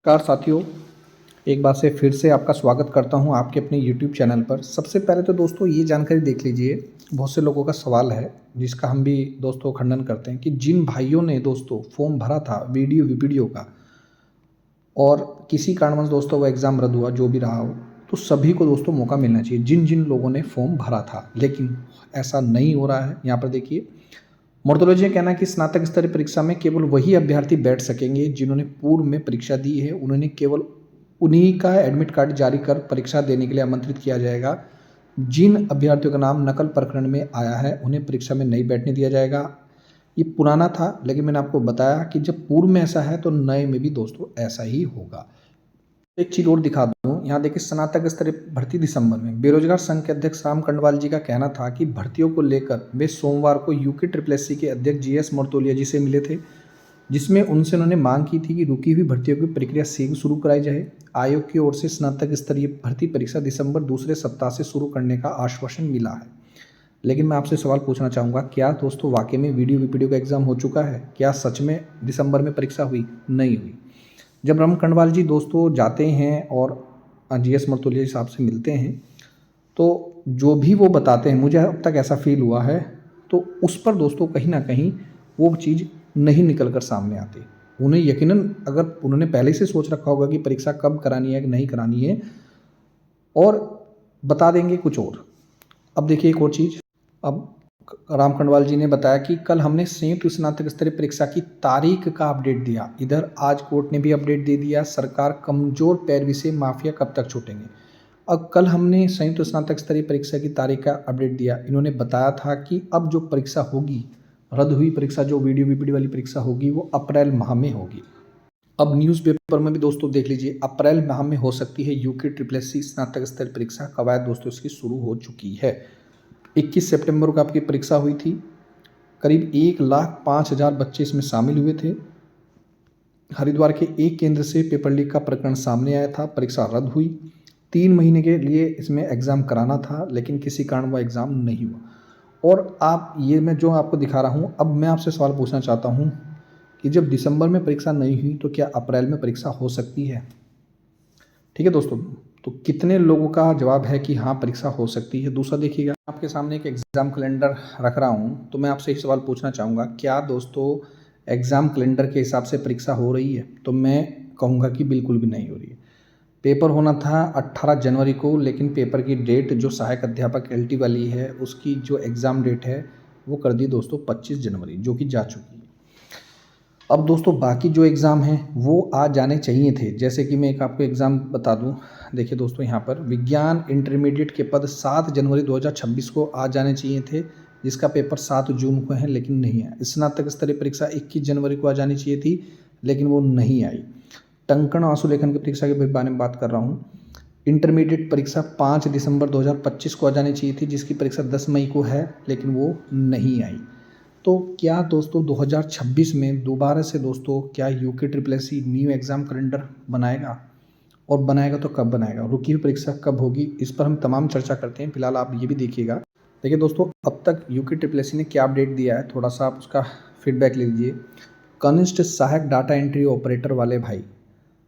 नमस्कार साथियों, एक बार से फिर से आपका स्वागत करता हूं आपके अपने YouTube चैनल पर। सबसे पहले तो दोस्तों ये जानकारी देख लीजिए, बहुत से लोगों का सवाल है जिसका हम भी दोस्तों खंडन करते हैं कि जिन भाइयों ने दोस्तों फॉर्म भरा था वीडियो का और किसी कारणवश दोस्तों वो एग्ज़ाम रद्द हुआ, जो भी रहा हो, तो सभी को दोस्तों मौका मिलना चाहिए जिन जिन लोगों ने फॉर्म भरा था। लेकिन ऐसा नहीं हो रहा है। यहाँ पर देखिए, मोर्टोलॉजी का कहना है कि स्नातक स्तरीय परीक्षा में केवल वही अभ्यर्थी बैठ सकेंगे जिन्होंने पूर्व में परीक्षा दी है। उन्होंने केवल उन्हीं का एडमिट कार्ड जारी कर परीक्षा देने के लिए आमंत्रित किया जाएगा। जिन अभ्यर्थियों का नाम नकल प्रकरण में आया है उन्हें परीक्षा में नहीं बैठने दिया जाएगा। ये पुराना था, लेकिन मैंने आपको बताया कि जब पूर्व में ऐसा है तो नए में भी दोस्तों ऐसा ही होगा। एक चीज़ और दिखा दूँ, यहाँ देखिए, स्नातक स्तरीय भर्ती दिसंबर में। बेरोजगार संघ के अध्यक्ष राम कंडवाल जी का कहना था कि भर्तियों को लेकर वे सोमवार को यूके SSSC के अध्यक्ष GS मर्तोलिया जी से मिले थे, जिसमें उन्होंने मांग की थी कि रुकी हुई भर्तियों की प्रक्रिया शीघ्र शुरू कराई जाए। आयोग की ओर से स्नातक स्तरीय भर्ती परीक्षा दिसंबर दूसरे सप्ताह से शुरू करने का आश्वासन मिला है। लेकिन मैं आपसे सवाल पूछना चाहूँगा, क्या दोस्तों वाकई में वीडियो का एग्ज़ाम हो चुका है? क्या सच में दिसंबर में परीक्षा हुई? नहीं हुई। जब राम कंडवाल जी दोस्तों जाते हैं और GS मर्तोलिया साहब से मिलते हैं, तो जो भी वो बताते हैं, मुझे अब तक ऐसा फील हुआ है, तो उस पर दोस्तों कहीं ना कहीं वो चीज़ नहीं निकल कर सामने आती। उन्हें यकीनन, अगर उन्होंने पहले से सोच रखा होगा कि परीक्षा कब करानी है कि नहीं करानी है, और बता देंगे कुछ और। अब देखिए एक और चीज़, अब राम कंडवाल जी ने बताया कि कल हमने संयुक्त स्नातक स्तरीय परीक्षा की तारीख का अपडेट दिया। इधर आज कोर्ट ने भी अपडेट दे दिया, सरकार कमजोर पैरवी से माफिया कब तक छूटेंगे। अब कल हमने संयुक्त स्नातक स्तरीय परीक्षा की तारीख का अपडेट दिया। इन्होंने बताया था कि अब जो परीक्षा होगी, रद्द हुई परीक्षा, जो वीडियो वाली परीक्षा होगी, वो अप्रैल माह में होगी। अब न्यूज़पेपर में भी दोस्तों देख लीजिए, अप्रैल माह में हो सकती है यूके SSSC स्नातक स्तरीय परीक्षा। कवायद दोस्तों इसकी शुरू हो चुकी है। 21 सितंबर को आपकी परीक्षा हुई थी। करीब 1,05,000 बच्चे इसमें शामिल हुए थे। हरिद्वार के एक केंद्र से पेपर लीक का प्रकरण सामने आया था। परीक्षा रद्द हुई। 3 महीने के लिए इसमें एग्ज़ाम कराना था, लेकिन किसी कारण वह एग्ज़ाम नहीं हुआ। और आप, ये मैं जो आपको दिखा रहा हूँ, अब मैं आपसे सवाल पूछना चाहता हूँ कि जब दिसंबर में परीक्षा नहीं हुई तो क्या अप्रैल में परीक्षा हो सकती है? ठीक है दोस्तों, तो कितने लोगों का जवाब है कि हाँ परीक्षा हो सकती है? दूसरा देखिएगा, आपके सामने एक एग्ज़ाम कैलेंडर रख रहा हूँ, तो मैं आपसे एक सवाल पूछना चाहूँगा, क्या दोस्तों एग्ज़ाम कैलेंडर के हिसाब से परीक्षा हो रही है? तो मैं कहूँगा कि बिल्कुल भी नहीं हो रही है। पेपर होना था 18 जनवरी को, लेकिन पेपर की डेट जो सहायक अध्यापक LT वाली है, उसकी जो एग्ज़ाम डेट है वो कर दी दोस्तों 25 जनवरी, जो कि जा चुकी है। अब दोस्तों बाकी जो एग्ज़ाम हैं वो आज जाने चाहिए थे। जैसे कि मैं एक आपको एग्ज़ाम बता दूं, देखिए दोस्तों, यहाँ पर विज्ञान इंटरमीडिएट के पद 7 जनवरी 2026 को आज जाने चाहिए थे, जिसका पेपर 7 जून को है, लेकिन नहीं है। स्नातक स्तरीय परीक्षा 21 जनवरी को आ जानी चाहिए थी, लेकिन वो नहीं आई। टंकण आंसू लेखन की परीक्षा के बारे में बात कर रहा हूँ। इंटरमीडिएट परीक्षा 5 दिसंबर 2025 को आ जानी चाहिए थी, जिसकी परीक्षा 10 मई को है, लेकिन वो नहीं आई। तो क्या दोस्तों 2026 में दोबारा से दोस्तों क्या UK SSSC new exam calendar बनाएगा? और बनाएगा तो कब बनाएगा? रुकी हुई परीक्षा कब होगी? इस पर हम तमाम चर्चा करते हैं। फिलहाल आप ये भी देखिएगा। देखिए दोस्तों, अब तक यूके SSSC ने क्या अपडेट दिया है, थोड़ा सा आप उसका फीडबैक ले लीजिए। कनिष्ठ सहायक डाटा एंट्री ऑपरेटर वाले भाई,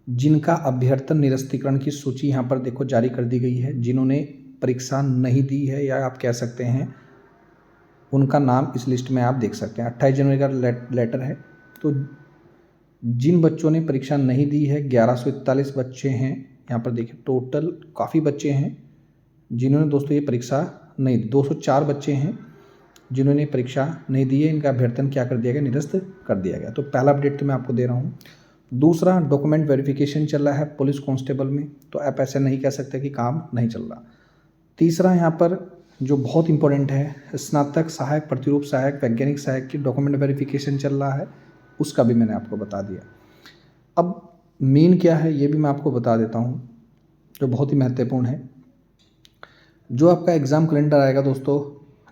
जिनका अभ्यर्थन निरस्तीकरण की सूची यहाँ पर देखो जारी कर दी गई है, जिन्होंने परीक्षा नहीं दी है, या आप कह सकते हैं उनका नाम इस लिस्ट में आप देख सकते हैं। 28 जनवरी का लेटर है। तो जिन बच्चों ने परीक्षा नहीं दी है, 1141 बच्चे हैं। यहाँ पर देखिए टोटल काफ़ी बच्चे हैं जिन्होंने दोस्तों ये परीक्षा नहीं दी। 204 बच्चे हैं जिन्होंने परीक्षा नहीं दी है। इनका अभ्यर्थन क्या कर दिया गया? निरस्त कर दिया गया। तो पहला अपडेट तो मैं आपको दे रहा हूँ। दूसरा, डॉक्यूमेंट वेरिफिकेशन चल रहा है पुलिस कांस्टेबल में, तो आप ऐसे नहीं कह सकते कि काम नहीं चल रहा। तीसरा, यहाँ पर जो बहुत इंपॉर्टेंट है, स्नातक सहायक, प्रतिरूप सहायक, वैज्ञानिक सहायक की डॉक्यूमेंट वेरिफिकेशन चल रहा है, उसका भी मैंने आपको बता दिया। अब मेन क्या है ये भी मैं आपको बता देता हूँ, जो बहुत ही महत्वपूर्ण है। जो आपका एग्ज़ाम कैलेंडर आएगा दोस्तों,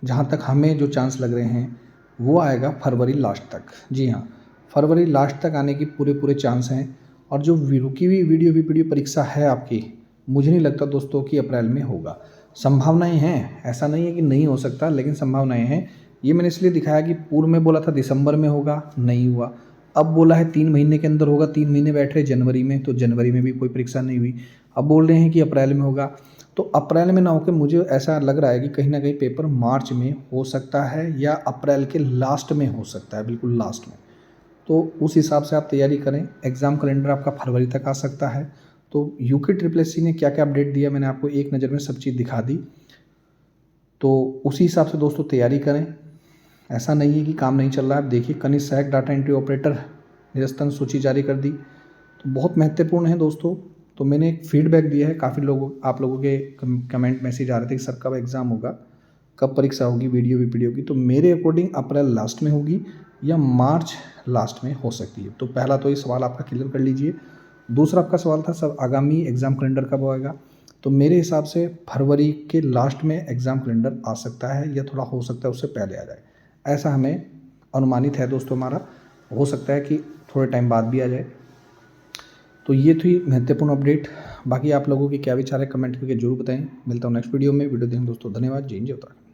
जहाँ तक हमें जो चांस लग रहे हैं, वो आएगा फरवरी लास्ट तक। जी हाँ, फरवरी लास्ट तक आने की पूरे चांस हैं। और जो रुकी हुई वीडियो परीक्षा है आपकी, मुझे नहीं लगता दोस्तों कि अप्रैल में होगा। संभावनाएं हैं, ऐसा नहीं है कि नहीं हो सकता, लेकिन संभावनाएं हैं। ये मैंने इसलिए दिखाया कि पूर्व में बोला था दिसंबर में होगा, नहीं हुआ। अब बोला है 3 महीने के अंदर होगा, 3 महीने बैठ रहे जनवरी में, तो जनवरी में भी कोई परीक्षा नहीं हुई। अब बोल रहे हैं कि अप्रैल में होगा, तो अप्रैल में ना होकर मुझे ऐसा लग रहा है कि कहीं न कहीं पेपर मार्च में हो सकता है या अप्रैल के लास्ट में हो सकता है, बिल्कुल लास्ट में। तो उस हिसाब से आप तैयारी करें। एग्ज़ाम कैलेंडर आपका फरवरी तक आ सकता है। तो यूके ट्रिपल एससी ने क्या-क्या अपडेट दिया, मैंने आपको एक नज़र में सब चीज़ दिखा दी। तो उसी हिसाब से दोस्तों तैयारी करें। ऐसा नहीं है कि काम नहीं चल रहा है। आप देखिए कनिष्क सहायक डाटा एंट्री ऑपरेटर निरस्तन सूची जारी कर दी, तो बहुत महत्वपूर्ण है दोस्तों। तो मैंने एक फीडबैक दिया है, काफ़ी लोगों आप लोगों के कमेंट मैसेज आ रहे थे कि सर कब एग्ज़ाम होगा, कब परीक्षा होगी, वीडियो वीपीडी होगी। तो मेरे अकॉर्डिंग अप्रैल लास्ट में होगी या मार्च लास्ट में हो सकती है। तो पहला तो ये सवाल आपका क्लियर कर लीजिए। दूसरा आपका सवाल था सर आगामी एग्ज़ाम कैलेंडर कब आएगा, तो मेरे हिसाब से फरवरी के लास्ट में एग्ज़ाम कैलेंडर आ सकता है या थोड़ा हो सकता है उससे पहले आ जाए, ऐसा हमें अनुमानित है दोस्तों हमारा। हो सकता है कि थोड़े टाइम बाद भी आ जाए। तो ये थी महत्वपूर्ण अपडेट। बाकी आप लोगों के क्या विचार है कमेंट करके जरूर बताएं। मिलता हूँ नेक्स्ट वीडियो में। वीडियो देखने दोस्तों धन्यवाद। जय हिंद जय उत्तराखंड।